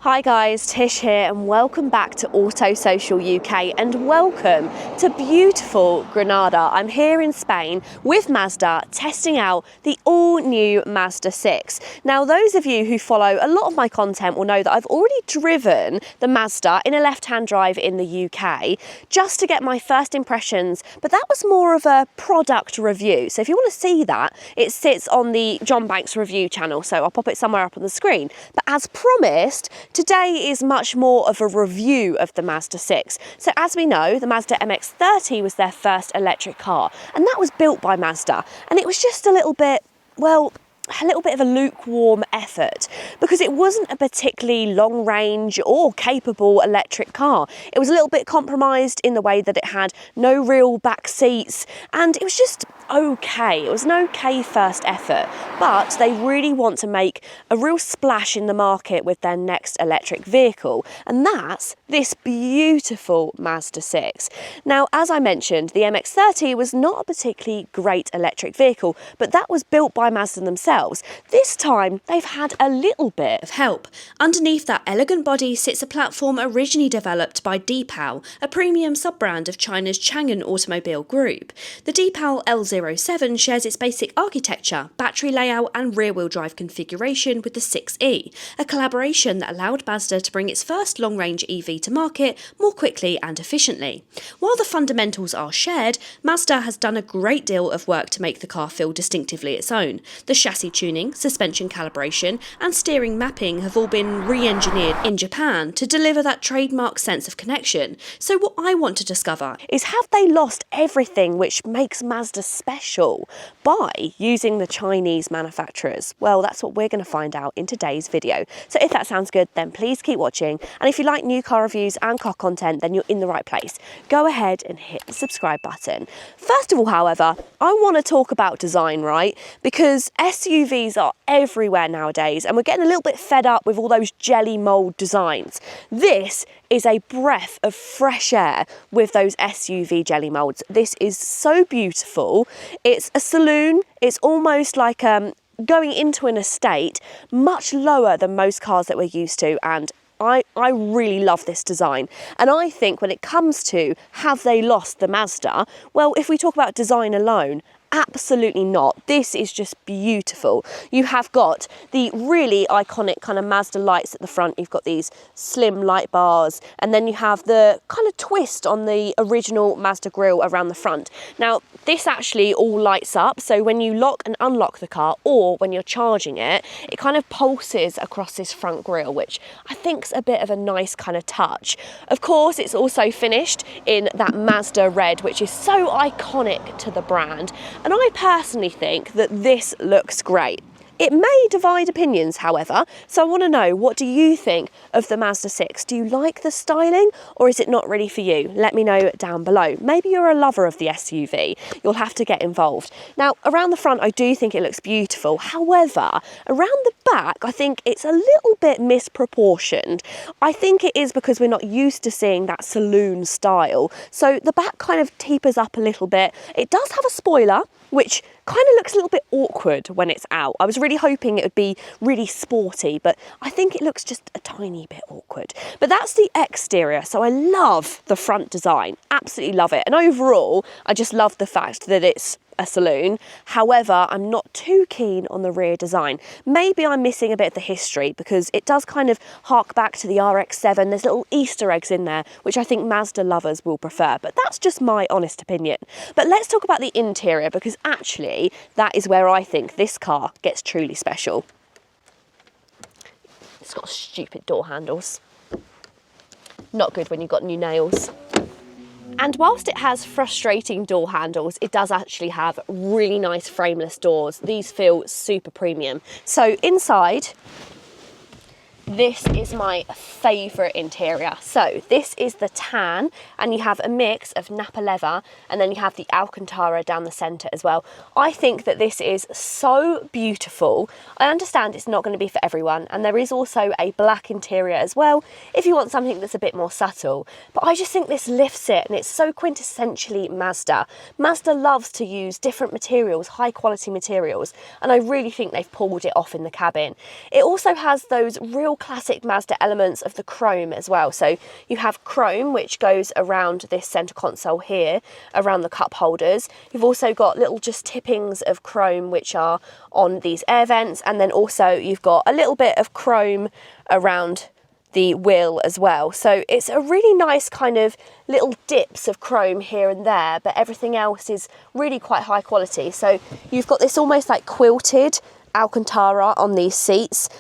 Hi guys, Tish here and welcome back to Auto Social UK and welcome to beautiful Granada. I'm here in Spain with Mazda testing out the all-new Mazda 6. Now those of you who follow a lot of my content will know that I've already driven the Mazda in a left-hand drive in the UK just to get my first impressions, but that was more of a product review. So if you want to see that, it sits on the John Banks review channel, so I'll pop it somewhere up on the screen. But as promised, today is much more of a review of the Mazda 6. So as we know, the Mazda MX-30 was their first electric car, and that was built by Mazda. And it was just a little bit, well, a little bit of a lukewarm effort because it wasn't a particularly long range or capable electric car. It was a little bit compromised in the way that it had no real back seats and it was just okay. It was an okay first effort, but they really want to make a real splash in the market with their next electric vehicle, and that's this beautiful Mazda 6. Now, as I mentioned, the MX-30 was not a particularly great electric vehicle, but that was built by Mazda themselves. This time, they've had a little bit of help. Underneath that elegant body sits a platform originally developed by Deepal, a premium sub-brand of China's Chang'an automobile group. The Deepal L07 shares its basic architecture, battery layout and rear-wheel drive configuration with the 6e, a collaboration that allowed Mazda to bring its first long-range EV to market more quickly and efficiently. While the fundamentals are shared, Mazda has done a great deal of work to make the car feel distinctively its own. The chassis tuning, suspension calibration and steering mapping have all been re-engineered in Japan to deliver that trademark sense of connection. So what I want to discover is, have they lost everything which makes Mazda special by using the Chinese manufacturers? Well, that's what we're going to find out in today's video. So if that sounds good, then please keep watching. And if you like new car reviews and car content, then you're in the right place. Go ahead and hit the subscribe button. First of all, however, I want to talk about design, right? Because SUVs are everywhere nowadays and we're getting a little bit fed up with all those jelly mold designs. This is a breath of fresh air with those SUV jelly molds. This is so beautiful. It's a saloon. It's almost like going into an estate, much lower than most cars that we're used to, and I really love this design. And I think when it comes to have they lost the Mazda, well, if we talk about design alone, absolutely not. This is just beautiful. You have got the really iconic kind of Mazda lights at the front. You've got these slim light bars, and then you have the kind of twist on the original Mazda grille around the front. Now, this actually all lights up, so when you lock and unlock the car or when you're charging it, it kind of pulses across this front grille, which I think's a bit of a nice kind of touch. Of course, it's also finished in that Mazda red, which is so iconic to the brand. And I personally think that this looks great. It may divide opinions, however, so I want to know, what do you think of the Mazda 6? Do you like the styling, or is it not really for you? Let me know down below. Maybe you're a lover of the SUV. You'll have to get involved. Now, around the front, I do think it looks beautiful. However, around the back, I think it's a little bit misproportioned. I think it is because we're not used to seeing that saloon style. So the back kind of tapers up a little bit. It does have a spoiler, which kind of looks a little bit awkward when it's out. I was really hoping it would be really sporty, but I think it looks just a tiny bit awkward. But that's the exterior, so I love the front design, absolutely love it. And overall, I just love the fact that it's a saloon. However, I'm not too keen on the rear design. Maybe I'm missing a bit of the history because it does kind of hark back to the RX-7. There's little Easter eggs in there, which I think Mazda lovers will prefer, but that's just my honest opinion. But let's talk about the interior, because actually that is where I think this car gets truly special. It's got stupid door handles. Not good when you've got new nails. And whilst it has frustrating door handles, it does actually have really nice frameless doors. These feel super premium. So inside, this is my favourite interior. So this is the tan, and you have a mix of Napa leather, and then you have the Alcantara down the centre as well. I think that this is so beautiful. I understand it's not going to be for everyone, and there is also a black interior as well if you want something that's a bit more subtle. But I just think this lifts it, and it's so quintessentially Mazda. Mazda loves to use different materials, high quality materials, and I really think they've pulled it off in the cabin. It also has those real real classic Mazda elements of the chrome as well. So you have chrome, which goes around this centre console here, around the cup holders. You've also got little just tippings of chrome, which are on these air vents. And then also you've got a little bit of chrome around the wheel as well. So it's a really nice kind of little dips of chrome here and there, but everything else is really quite high quality. So you've got this almost like quilted Alcantara on these seats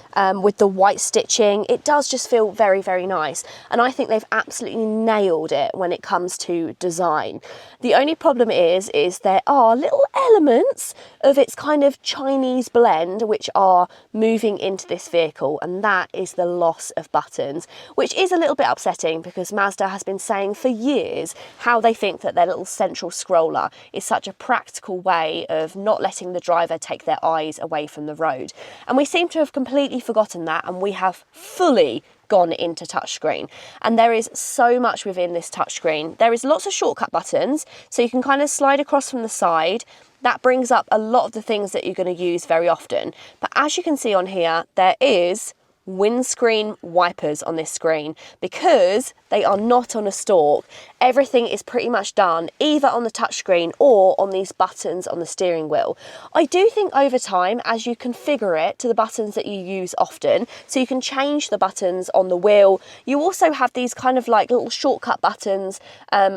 with the white stitching. It does just feel very, very nice. And I think they've absolutely nailed it when it comes to design. The only problem is there are little elements of its kind of Chinese blend which are moving into this vehicle, and that is the loss of buttons, which is a little bit upsetting because Mazda has been saying for years how they think that their little central scroller is such a practical way of not letting the driver take their eyes away from the road. And we seem to have completely forgotten that, and we have fully gone into touchscreen. And there is so much within this touchscreen. There is lots of shortcut buttons, so you can kind of slide across from the side. That brings up a lot of the things that you're going to use very often. But as you can see on here, there is windscreen wipers on this screen because they are not on a stalk. Everything is pretty much done either on the touchscreen or on these buttons on the steering wheel. I do think over time, as you configure it to the buttons that you use often, so you can change the buttons on the wheel. You also have these kind of like little shortcut buttons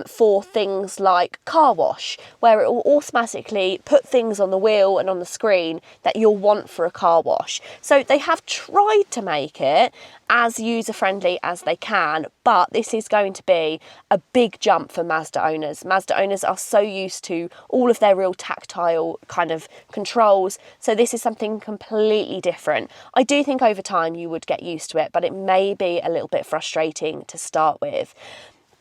for things like car wash, where it will automatically put things on the wheel and on the screen that you'll want for a car wash. So they have tried to make it as user-friendly as they can, but this is going to be a big jump for Mazda owners. Mazda owners are so used to all of their real tactile kind of controls, so this is something completely different. I do think over time you would get used to it, but it may be a little bit frustrating to start with.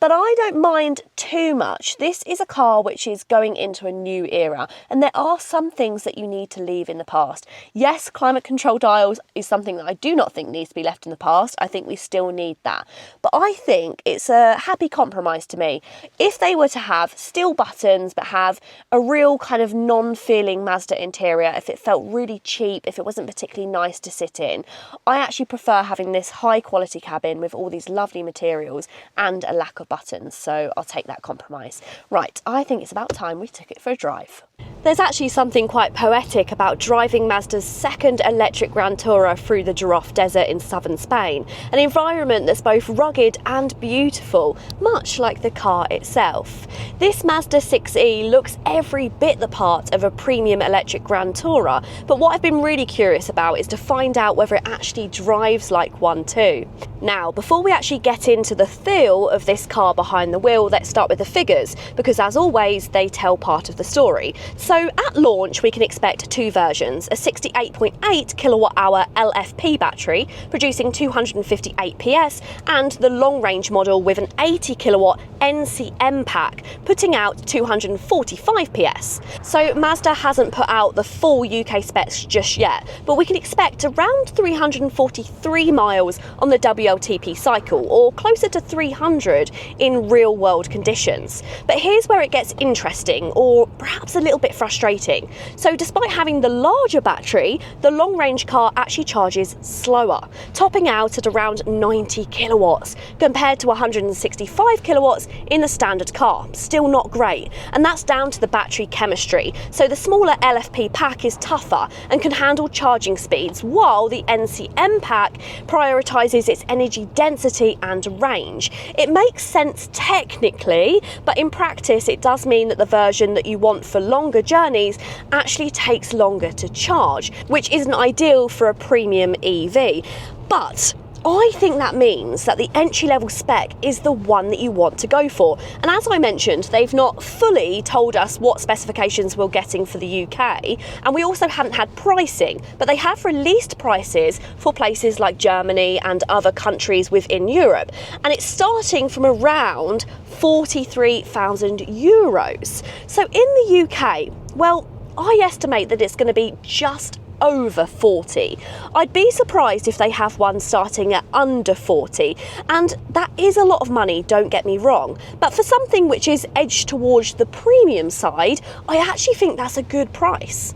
But I don't mind too much. This is a car which is going into a new era, and there are some things that you need to leave in the past. Yes, climate control dials is something that I do not think needs to be left in the past. I think we still need that. But I think it's a happy compromise to me. If they were to have steel buttons but have a real kind of non-feeling Mazda interior, if it felt really cheap, if it wasn't particularly nice to sit in, I actually prefer having this high quality cabin with all these lovely materials and a lack of buttons, so I'll take that compromise. Right, I think it's about time we took it for a drive. There's actually something quite poetic about driving Mazda's second electric Grand Tourer through the Gorafe Desert in southern Spain, an environment that's both rugged and beautiful, much like the car itself. This Mazda 6e looks every bit the part of a premium electric Grand Tourer, but what I've been really curious about is to find out whether it actually drives like one too. Now, before we actually get into the feel of this car behind the wheel, let's start with the figures, because as always, they tell part of the story. So at launch, we can expect two versions, a 68.8 kilowatt hour LFP battery, producing 258 PS, and the long range model with an 80 kilowatt NCM pack, putting out 245 PS. So Mazda hasn't put out the full UK specs just yet, but we can expect around 343 miles on the WLTP cycle, or closer to 300 in real world conditions. But here's where it gets interesting, or perhaps a little bit frustrating. So despite having the larger battery, the long range car actually charges slower, topping out at around 90 kilowatts compared to 165 kilowatts in the standard car. Still not great, and that's down to the battery chemistry. So the smaller LFP pack is tougher and can handle charging speeds, while the NCM pack prioritizes its energy density and range. It makes sense technically, but in practice it does mean that the version that you want for longer journeys actually takes longer to charge, which isn't ideal for a premium EV. But I think that means that the entry-level spec is the one that you want to go for. And as I mentioned, they've not fully told us what specifications we're getting for the UK, and we also haven't had pricing, but they have released prices for places like Germany and other countries within Europe, and it's starting from around 43,000 euros. So in the UK, well, I estimate that it's going to be just over 40. I'd be surprised if they have one starting at under 40, and that is a lot of money, don't get me wrong, but for something which is edged towards the premium side, I actually think that's a good price.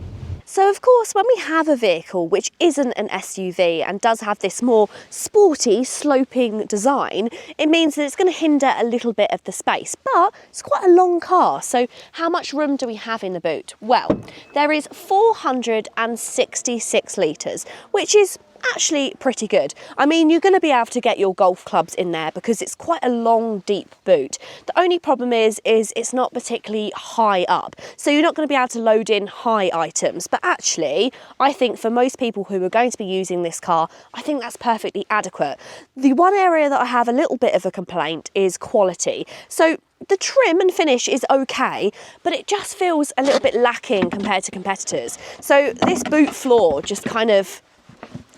So of course, when we have a vehicle which isn't an SUV and does have this more sporty, sloping design, it means that it's going to hinder a little bit of the space, but it's quite a long car. So how much room do we have in the boot? Well, there is 466 litres, which is actually pretty good. I mean, you're going to be able to get your golf clubs in there because it's quite a long, deep boot. The only problem is it's not particularly high up, so you're not going to be able to load in high items. But actually, I think for most people who are going to be using this car, I think that's perfectly adequate. The one area that I have a little bit of a complaint is quality. So the trim and finish is okay, but it just feels a little bit lacking compared to competitors. So this boot floor just kind of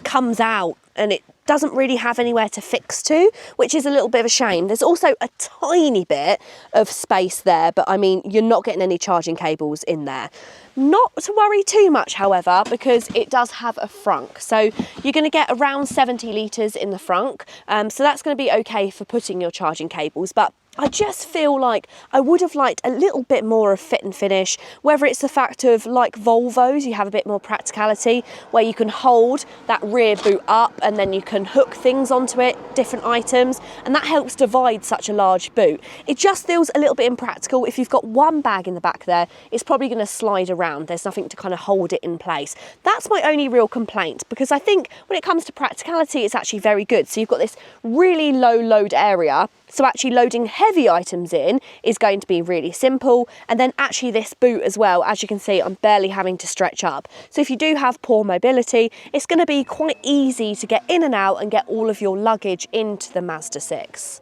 comes out and it doesn't really have anywhere to fix to, which is a little bit of a shame. There's also a tiny bit of space there, but I mean, you're not getting any charging cables in there. Not to worry too much, however, because it does have a frunk. So you're going to get around 70 litres in the frunk. So that's going to be okay for putting your charging cables, but I just feel like I would have liked a little bit more of fit and finish, whether it's the fact of, like Volvos, you have a bit more practicality where you can hold that rear boot up and then you can hook things onto it, different items, and that helps divide such a large boot. It just feels a little bit impractical. If you've got one bag in the back there, it's probably going to slide around. There's nothing to kind of hold it in place. That's my only real complaint, because I think when it comes to practicality, it's actually very good. So you've got this really low load area, so actually loading heavy items in is going to be really simple. And then actually this boot as well, as you can see, I'm barely having to stretch up. So if you do have poor mobility, it's going to be quite easy to get in and out and get all of your luggage into the Mazda 6.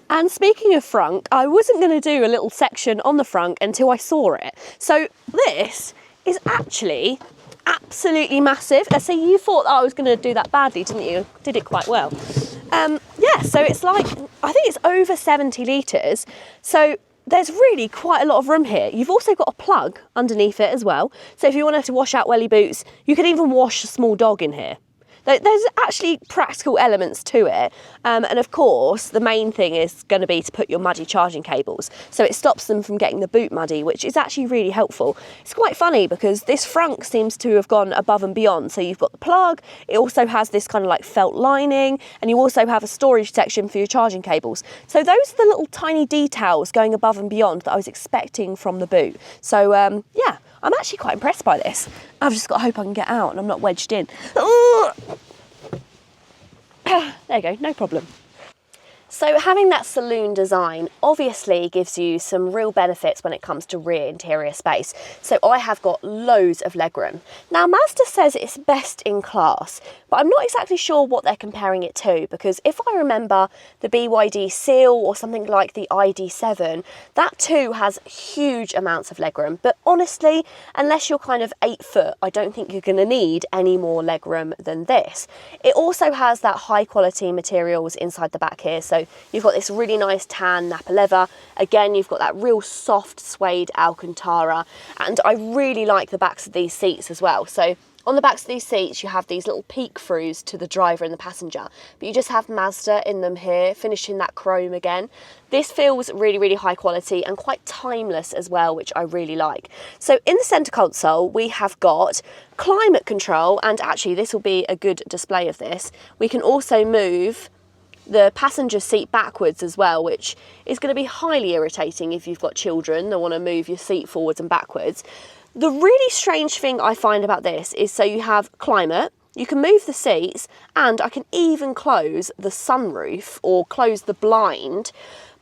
And speaking of frunk, I wasn't going to do a little section on the frunk until I saw it. So this is actually absolutely massive. So you thought I was going to do that badly, didn't you? Did it quite well. Yeah, so it's like, I think it's over 70 litres. So there's really quite a lot of room here. You've also got a plug underneath it as well. So if you wanted to wash out welly boots, you could even wash a small dog in here. There's actually practical elements to it. And of course, the main thing is going to be to put your muddy charging cables. So it stops them from getting the boot muddy, which is actually really helpful. It's quite funny because this frunk seems to have gone above and beyond. So you've got the plug, it also has this kind of like felt lining, and you also have a storage section for your charging cables. So those are the little tiny details going above and beyond that I was expecting from the boot. So yeah, I'm actually quite impressed by this. I've just got to hope I can get out and I'm not wedged in. There you go, no problem. So having that saloon design obviously gives you some real benefits when it comes to rear interior space. So I have got loads of legroom. Now Mazda says it's best in class, but I'm not exactly sure what they're comparing it to, because if I remember the BYD Seal or something like the ID7, that too has huge amounts of legroom. But honestly, unless you're kind of 8 foot, I don't think you're going to need any more legroom than this. It also has that high quality materials inside the back here. So you've got this really nice tan Napa leather. Again, you've got that real soft suede Alcantara. And I really like the backs of these seats as well. So on the backs of these seats, you have these little peek-throughs to the driver and the passenger, but you just have Mazda in them here, finishing that chrome again. This feels really, really high quality and quite timeless as well, which I really like. So in the center console, we have got climate control, and actually this will be a good display of this. We can also move the passenger seat backwards as well, which is going to be highly irritating if you've got children that want to move your seat forwards and backwards. The really strange thing I find about this is, so you have climate, you can move the seats, and I can even close the sunroof or close the blind,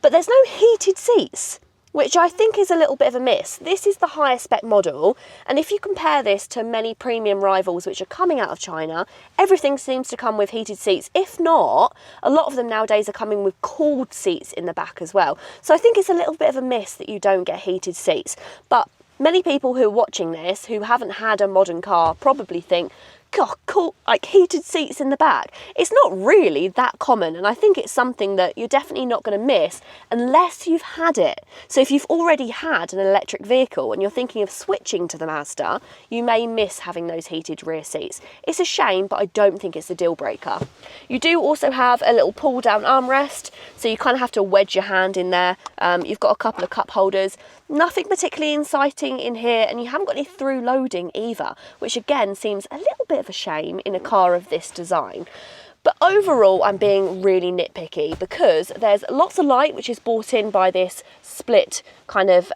but there's no heated seats, which I think is a little bit of a miss. This is the higher spec model, and if you compare this to many premium rivals which are coming out of China, everything seems to come with heated seats. If not, a lot of them nowadays are coming with cooled seats in the back as well. So I think it's a little bit of a miss that you don't get heated seats. But many people who are watching this, who haven't had a modern car, probably think, God, cool, like heated seats in the back. It's not really that common, and I think it's something that you're definitely not going to miss unless you've had it. So if you've already had an electric vehicle and you're thinking of switching to the Mazda, you may miss having those heated rear seats. It's a shame, but I don't think it's a deal breaker. You do also have a little pull down armrest, so you kind of have to wedge your hand in there. You've got a couple of cup holders, nothing particularly exciting in here, and you haven't got any through loading either, which again seems a little bit of a shame in a car of this design. But overall, I'm being really nitpicky because there's lots of light which is brought in by this split kind of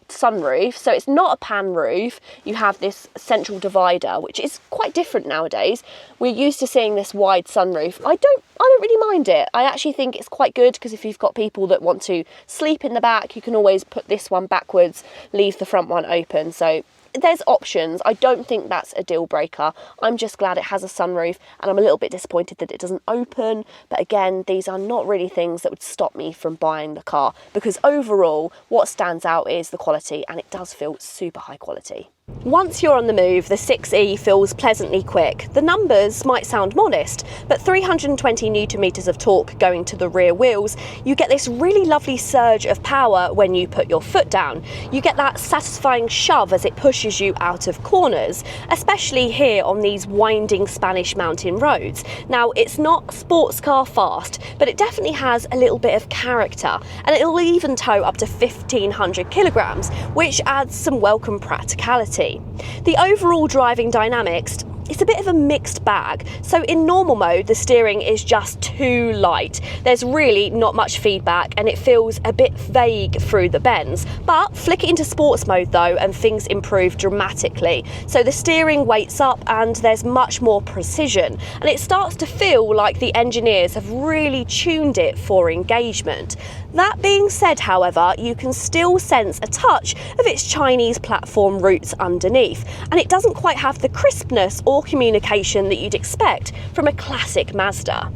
sunroof. So it's not a pan roof. You have this central divider, which is quite different nowadays. We're used to seeing this wide sunroof. I don't really mind it. I actually think it's quite good because if you've got people that want to sleep in the back, you can always put this one backwards, leave the front one open. So there's options. I don't think that's a deal breaker. I'm just glad it has a sunroof, and I'm a little bit disappointed that it doesn't open. But again, these are not really things that would stop me from buying the car, because overall what stands out is the quality, and it does feel super high quality. Once you're on the move, the 6E feels pleasantly quick. The numbers might sound modest, but 320 newton meters of torque going to the rear wheels. You get this really lovely surge of power when you put your foot down. You get that satisfying shove as it pushes you out of corners, especially here on these winding Spanish mountain roads. Now, it's not sports car fast, but it definitely has a little bit of character, and it'll even tow up to 1,500 kilograms, which adds some welcome practicality. The overall driving dynamics, it's a bit of a mixed bag. So in normal mode, the steering is just too light. There's really not much feedback and it feels a bit vague through the bends. But flick it into sports mode though and things improve dramatically. So the steering weights up and there's much more precision. And it starts to feel like the engineers have really tuned it for engagement. That being said, however, you can still sense a touch of its Chinese platform roots underneath, and it doesn't quite have the crispness or communication that you'd expect from a classic Mazda.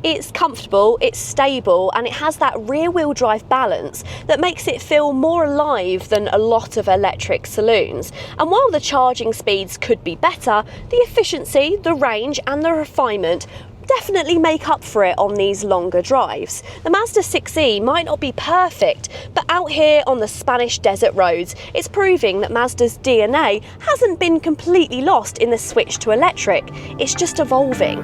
It's comfortable, it's stable, and it has that rear-wheel drive balance that makes it feel more alive than a lot of electric saloons. And while the charging speeds could be better, the efficiency, the range, and the refinement definitely make up for it on these longer drives. The Mazda 6e might not be perfect, but out here on the Spanish desert roads, it's proving that Mazda's DNA hasn't been completely lost in the switch to electric. It's just evolving.